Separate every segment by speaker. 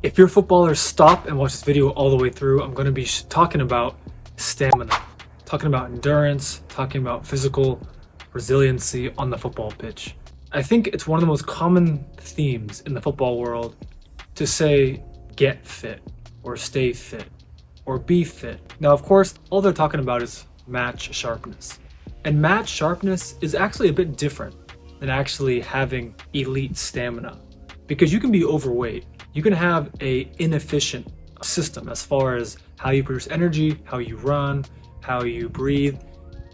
Speaker 1: If you're a footballer, stop and watch this video all the way through. I'm going to be talking about stamina, talking about endurance, talking about physical resiliency on the football pitch. I think it's one of the most common themes in the football world to say get fit or stay fit or be fit. Now, of course, all they're talking about is match sharpness. And match sharpness is actually a bit different than actually having elite stamina, because you can be overweight. You can have a inefficient system as far as how you produce energy, how you run, how you breathe,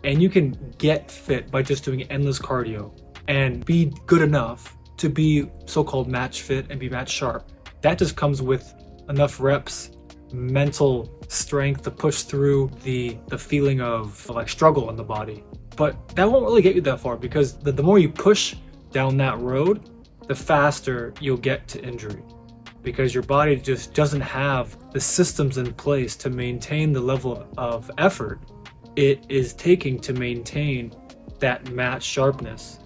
Speaker 1: and you can get fit by just doing endless cardio and be good enough to be so-called match fit and be match sharp. That just comes with enough reps, mental strength to push through the feeling of like struggle in the body. But that won't really get you that far, because the more you push down that road, the faster you'll get to injury, because your body just doesn't have the systems in place to maintain the level of effort it is taking to maintain that match sharpness.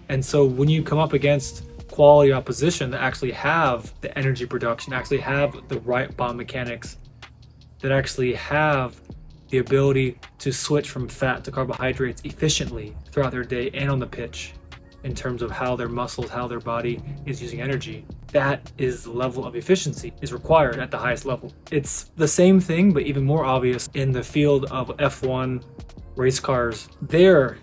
Speaker 1: And so when you come up against quality opposition that actually have the energy production, actually have the right biomechanics, that actually have the ability to switch from fat to carbohydrates efficiently throughout their day and on the pitch, in terms of how their muscles, how their body is using energy, that is the level of efficiency is required at the highest level. It's the same thing, but even more obvious in the field of F1 race cars. There,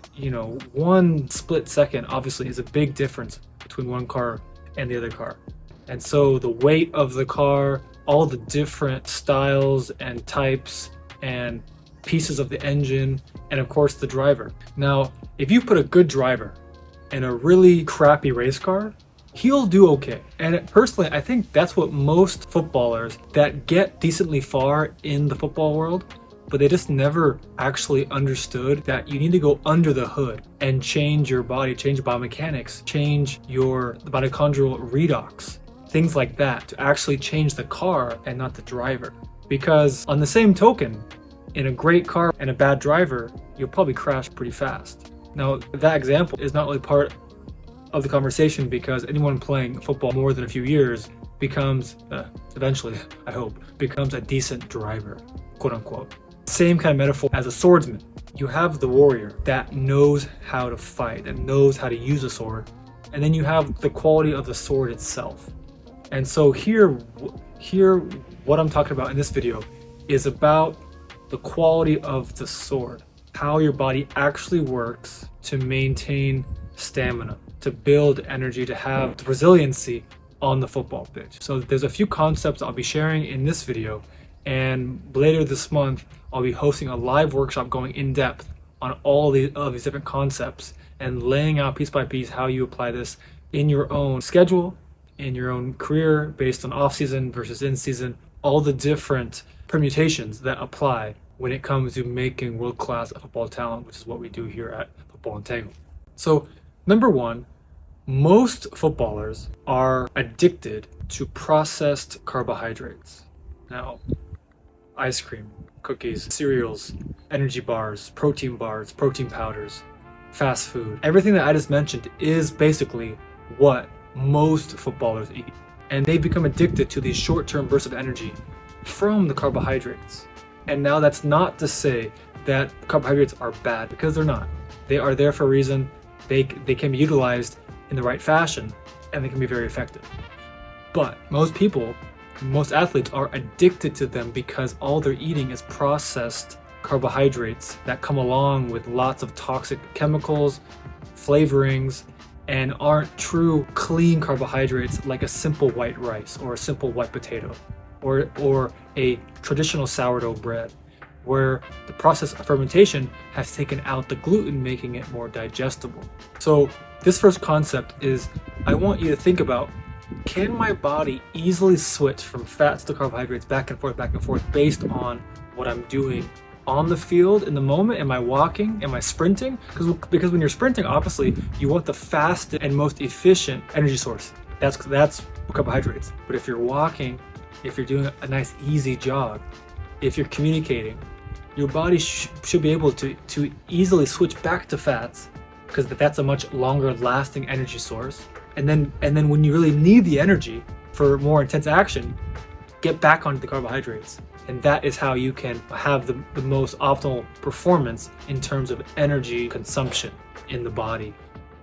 Speaker 1: one split second obviously is a big difference between one car and the other car. And so the weight of the car, all the different styles and types and pieces of the engine, and of course the driver. Now, if you put a good driver in a really crappy race car, he'll do okay. And personally, I think that's what most footballers that get decently far in the football world, but they just never actually understood that you need to go under the hood and change your body, change biomechanics, change your mitochondrial redox, things like that, to actually change the car and not the driver. Because on the same token, in a great car and a bad driver, you'll probably crash pretty fast. Now, that example is not really part of the conversation, because anyone playing football more than a few years becomes, eventually, I hope, becomes a decent driver, quote unquote. Same kind of metaphor as a swordsman. You have the warrior that knows how to fight and knows how to use a sword, and then you have the quality of the sword itself. And so here, what I'm talking about in this video is about the quality of the sword, how your body actually works to maintain stamina, to build energy, to have the resiliency on the football pitch. So there's a few concepts I'll be sharing in this video, and later this month I'll be hosting a live workshop going in depth on all of these different concepts and laying out piece by piece how you apply this in your own schedule, in your own career, based on off-season versus in-season, all the different permutations that apply when it comes to making world-class football talent, which is what we do here at Football Entangled. So, number one, most footballers are addicted to processed carbohydrates. Now, ice cream, cookies, cereals, energy bars, protein powders, fast food. Everything that I just mentioned is basically what most footballers eat. And they become addicted to these short-term bursts of energy from the carbohydrates. And now that's not to say that carbohydrates are bad, because they're not. They are there for a reason. They can be utilized in the right fashion, and they can be very effective. But most people, most athletes are addicted to them because all they're eating is processed carbohydrates that come along with lots of toxic chemicals, flavorings, and aren't true clean carbohydrates like a simple white rice or a simple white potato or a traditional sourdough bread, where the process of fermentation has taken out the gluten, making it more digestible. So this first concept is, I want you to think about, can my body easily switch from fats to carbohydrates back and forth based on what I'm doing on the field in the moment? Am I walking? Am I sprinting? Because when you're sprinting, obviously you want the fastest and most efficient energy source. That's carbohydrates. But if you're walking, if you're doing a nice easy jog, if you're communicating, your body should be able to easily switch back to fats, because that's a much longer lasting energy source. And then when you really need the energy for more intense action, get back onto the carbohydrates. And that is how you can have the most optimal performance in terms of energy consumption in the body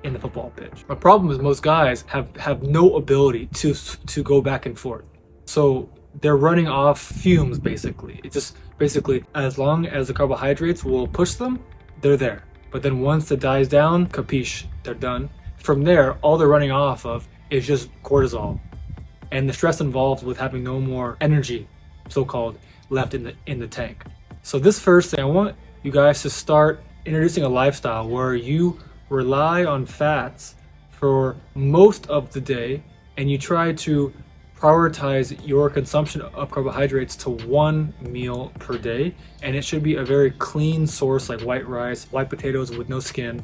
Speaker 1: in the football pitch. My problem is most guys have no ability to go back and forth. So they're running off fumes basically. It's just basically as long as the carbohydrates will push them, they're there. But then once it dies down, capiche, they're done. From there, all they're running off of is just cortisol and the stress involved with having no more energy, so-called, left in the tank. So this first thing, I want you guys to start introducing a lifestyle where you rely on fats for most of the day and you try to prioritize your consumption of carbohydrates to one meal per day, and it should be a very clean source like white rice, white potatoes with no skin,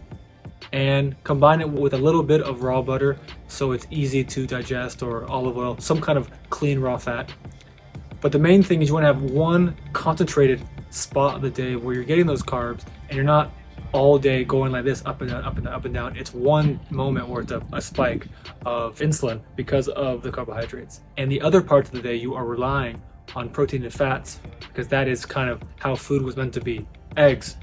Speaker 1: and combine it with a little bit of raw butter so it's easy to digest, or olive oil, some kind of clean raw fat. But the main thing is you want to have one concentrated spot of the day where you're getting those carbs and you're not all day going like this, up and down, up and down, up and down. It's one moment where it's a spike of insulin because of the carbohydrates. And the other parts of the day you are relying on protein and fats, because that is kind of how food was meant to be. Eggs,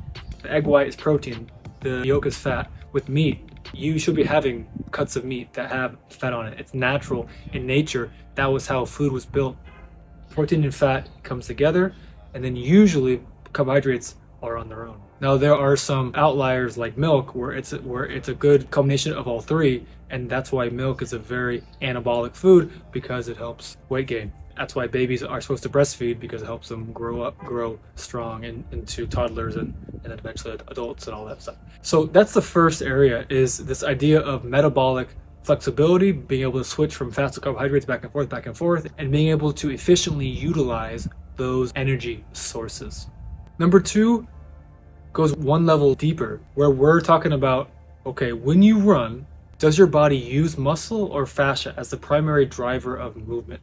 Speaker 1: the egg white is protein, the yolk is fat. With meat, you should be having cuts of meat that have fat on it. It's natural in nature. That was how food was built. Protein and fat comes together, and then usually carbohydrates are on their own. Now there are some outliers like milk where it's a good combination of all three, and that's why milk is a very anabolic food, because it helps weight gain. That's why babies are supposed to breastfeed, because it helps them grow strong into toddlers and then eventually adults and all that stuff. So that's the first area, is this idea of metabolic flexibility, being able to switch from fats to carbohydrates back and forth, and being able to efficiently utilize those energy sources. Number two goes one level deeper, where we're talking about, okay, when you run, does your body use muscle or fascia as the primary driver of movement?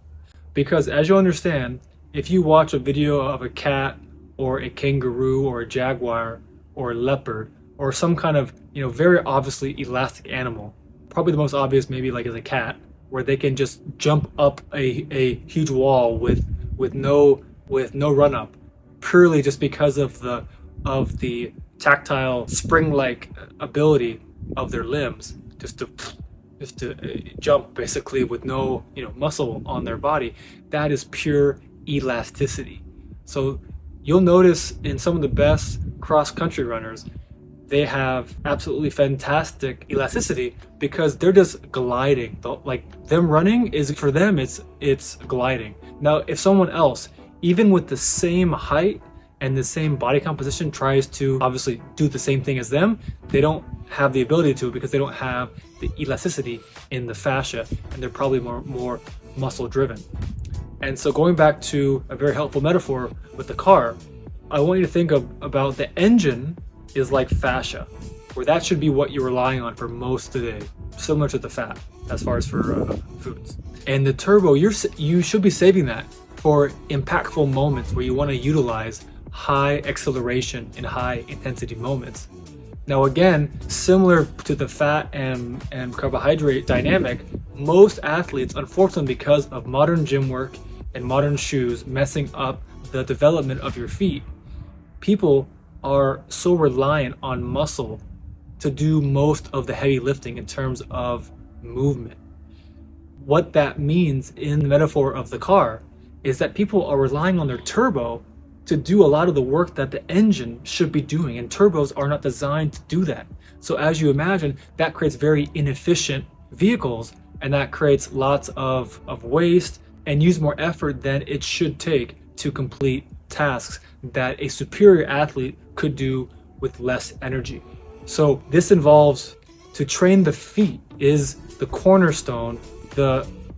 Speaker 1: Because as you understand, if you watch a video of a cat or a kangaroo or a jaguar or a leopard or some kind of, very obviously elastic animal, probably the most obvious maybe like is a cat, where they can just jump up a huge wall with no run up, purely just because of the tactile spring-like ability of their limbs, just to jump basically with no muscle on their body. That is pure elasticity. So you'll notice in some of the best cross-country runners, they have absolutely fantastic elasticity because they're just gliding. Like them running is, for them, it's gliding. Now if someone else, even with the same height and the same body composition, tries to obviously do the same thing as them, they don't have the ability to, because they don't have the elasticity in the fascia, and they're probably more muscle driven. And so going back to a very helpful metaphor with the car, I want you to think about the engine is like fascia, where that should be what you're relying on for most of the day, similar to the fat as far as for foods. And the turbo, you should be saving that for impactful moments where you want to utilize high acceleration and high intensity moments. Now again, similar to the fat and carbohydrate dynamic, most athletes, unfortunately, because of modern gym work and modern shoes messing up the development of your feet, people are so reliant on muscle to do most of the heavy lifting in terms of movement. What that means in the metaphor of the car is that people are relying on their turbo to do a lot of the work that the engine should be doing, and turbos are not designed to do that. So as you imagine, that creates very inefficient vehicles, and that creates lots of waste and use more effort than it should take to complete tasks that a superior athlete could do with less energy. So this involves, to train the feet is the cornerstone,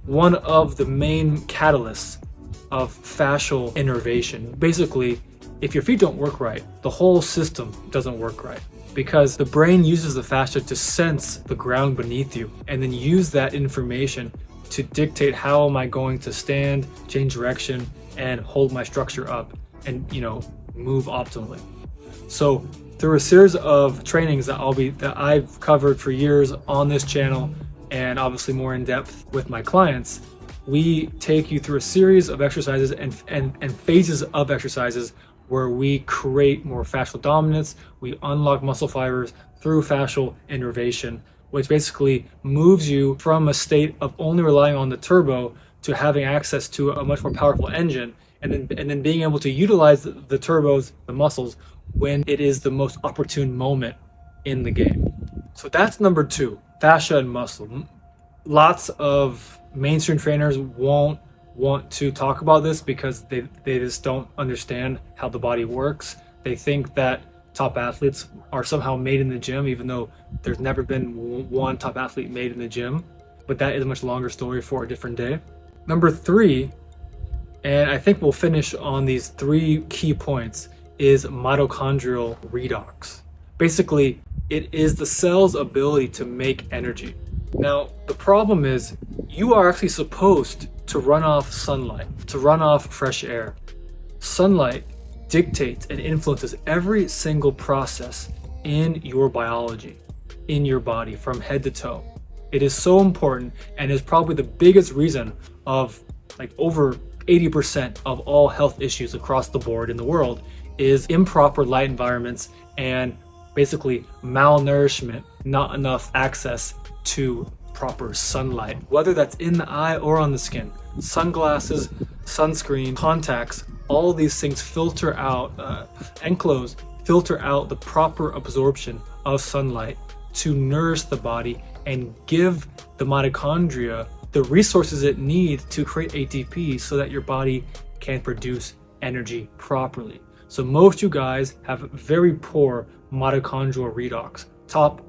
Speaker 1: one of the main catalysts of fascial innervation. Basically, if your feet don't work right, the whole system doesn't work right, because the brain uses the fascia to sense the ground beneath you and then use that information to dictate how am I going to stand, change direction, and hold my structure up and move optimally. So through a series of trainings that I've covered for years on this channel, and obviously more in depth with my clients, we take you through a series of exercises and phases of exercises where we create more fascial dominance. We unlock muscle fibers through fascial innervation, which basically moves you from a state of only relying on the turbo to having access to a much more powerful engine, and then being able to utilize the turbos, the muscles, when it is the most opportune moment in the game. So that's number 2, fascia and muscle. Lots of mainstream trainers won't want to talk about this because they just don't understand how the body works. They think that top athletes are somehow made in the gym, even though there's never been one top athlete made in the gym. But that is a much longer story for a different day. Number 3, and I think we'll finish on these 3 key points, is mitochondrial redox. Basically, it is the cell's ability to make energy. Now, the problem is you are actually supposed to run off sunlight, to run off fresh air. Sunlight dictates and influences every single process in your biology, in your body, from head to toe. It is so important and is probably the biggest reason of like over 80% of all health issues across the board in the world is improper light environments and basically malnourishment, not enough access to proper sunlight, whether that's in the eye or on the skin. Sunglasses, sunscreen, contacts, all these things filter out, enclose, filter out the proper absorption of sunlight to nourish the body and give the mitochondria the resources it needs to create ATP so that your body can produce energy properly. So most you guys have very poor mitochondrial redox.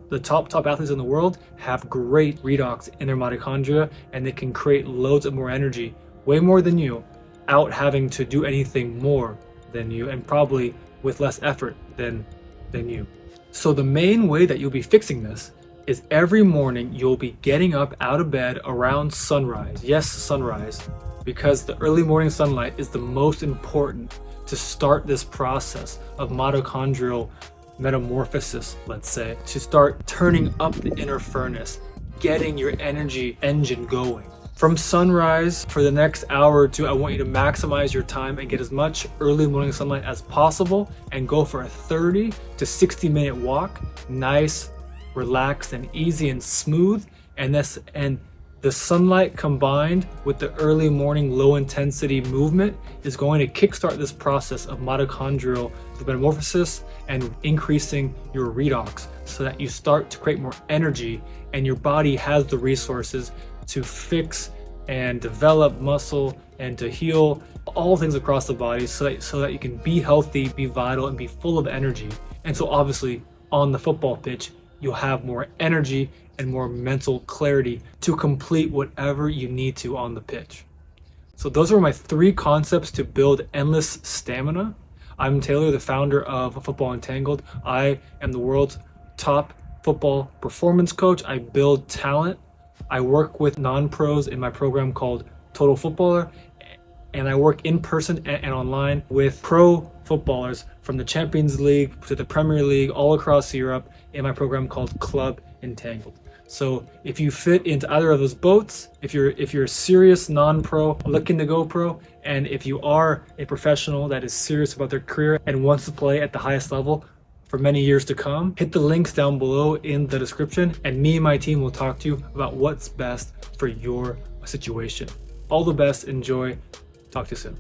Speaker 1: The top athletes in the world have great redox in their mitochondria, and they can create loads of more energy, way more than you, without having to do anything more than you, and probably with less effort than you. So the main way that you'll be fixing this is every morning you'll be getting up out of bed around sunrise. Yes, sunrise, because the early morning sunlight is the most important to start this process of mitochondrial metamorphosis, let's say, to start turning up the inner furnace, getting your energy engine going. From sunrise, for the next hour or 2, I want you to maximize your time and get as much early morning sunlight as possible and go for a 30 to 60 minute walk. Nice, relaxed and easy and smooth. And the sunlight combined with the early morning low intensity movement is going to kickstart this process of mitochondrial metamorphosis and increasing your redox so that you start to create more energy and your body has the resources to fix and develop muscle and to heal all things across the body so that you can be healthy, be vital, and be full of energy. And so obviously on the football pitch, you'll have more energy and more mental clarity to complete whatever you need to on the pitch. So those are my 3 concepts to build endless stamina. I'm Taylor, the founder of Football Entangled. I am the world's top football performance coach. I build talent. I work with non-pros in my program called Total Footballer, and I work in person and online with pro footballers from the Champions League to the Premier League all across Europe in my program called Club Entangled. So if you fit into either of those boats, if you're a serious non-pro looking to go pro, and if you are a professional that is serious about their career and wants to play at the highest level for many years to come, hit the links down below in the description, and me and my team will talk to you about what's best for your situation. All the best, enjoy, talk to you soon.